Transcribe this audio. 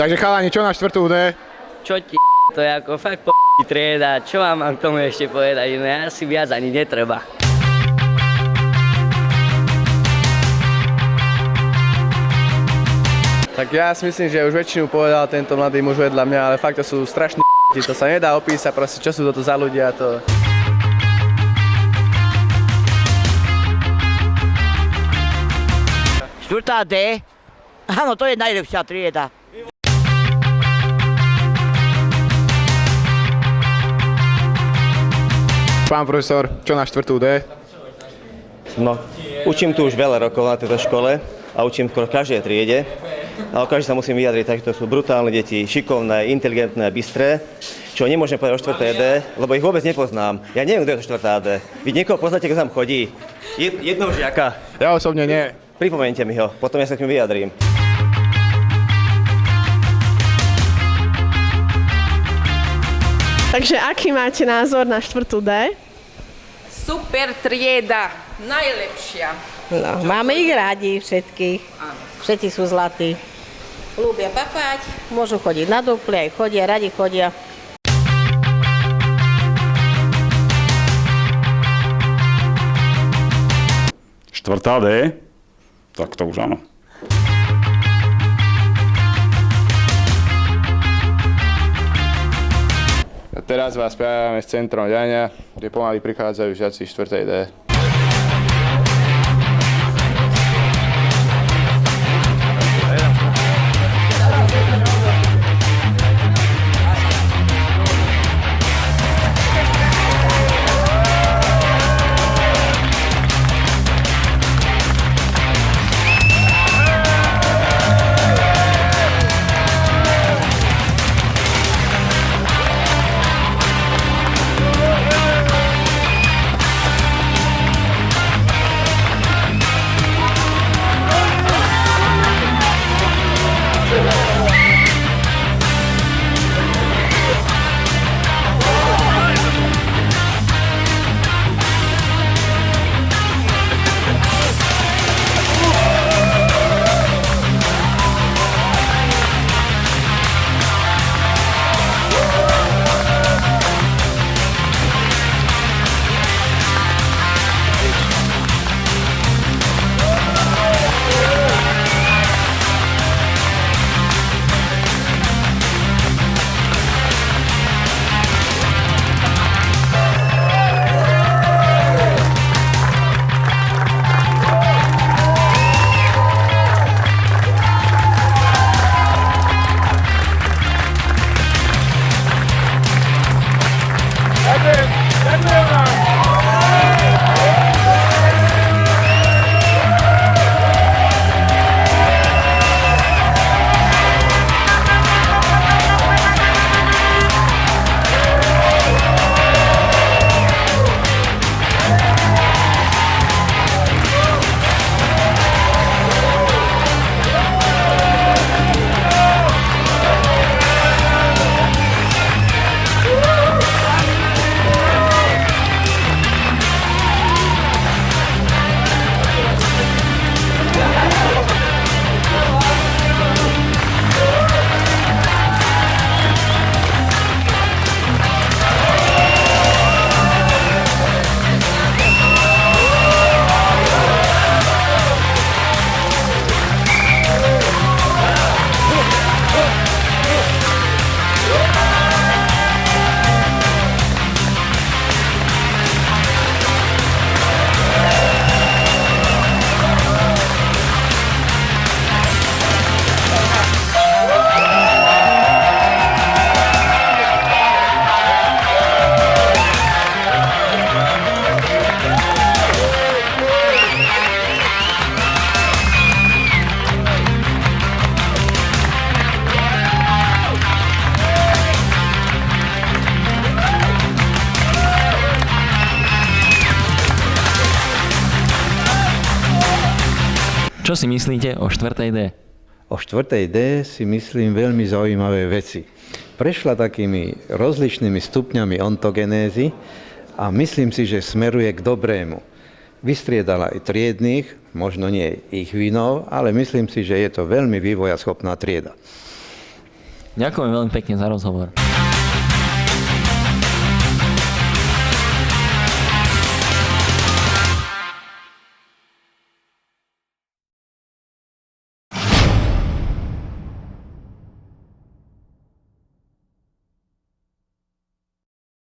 Takže chalani, čo na 4. D? Čo ti to je ako fakt trieda, čo vám mám k tomu ešte povedať, no asi viac ani netreba. Tak ja si myslím, že už väčšinu povedal tento mladý muž vedľa mňa, ale fakt to sú strašní to sa nedá opísať, proste čo sú toto za ľudia, to... Štvrtá D? Áno, to je najlepšia trieda. Pán profesor, čo na 4. D? No, učím tu už veľa rokov na tejto škole a učím v každej triede. A o každej sa musím vyjadriť, takže to sú brutálne deti, šikovné, inteligentné, bystré, čo nemôžem povedať o 4. D, lebo ich vôbec nepoznám. Ja neviem, kto je to 4. D. Vy niekoho poznáte, kto tam chodí? Jednoho žiaka. Ja osobne nie. Pripomeňte mi ho, potom ja sa k ním vyjadrím. Takže aký máte názor na 4. D? Super trieda, najlepšia. No, máme ich rádi všetkých. Všetci sú zlatí. Ľúbia papať, môžu chodiť na dupli, aj chodia, radi chodia. Štvrtá D? Tak to už áno. A teraz vás spájame s centrom diania, kde pomaly prichádzajú žiaci 4. D. Čo si myslíte o 4. D? O 4. D si myslím veľmi zaujímavé veci. Prešla takými rozličnými stupňami ontogenézy a myslím si, že smeruje k dobrému. Vystriedala aj triednych, možno nie ich vinou, ale myslím si, že je to veľmi vývojaschopná trieda. Ďakujem veľmi pekne za rozhovor.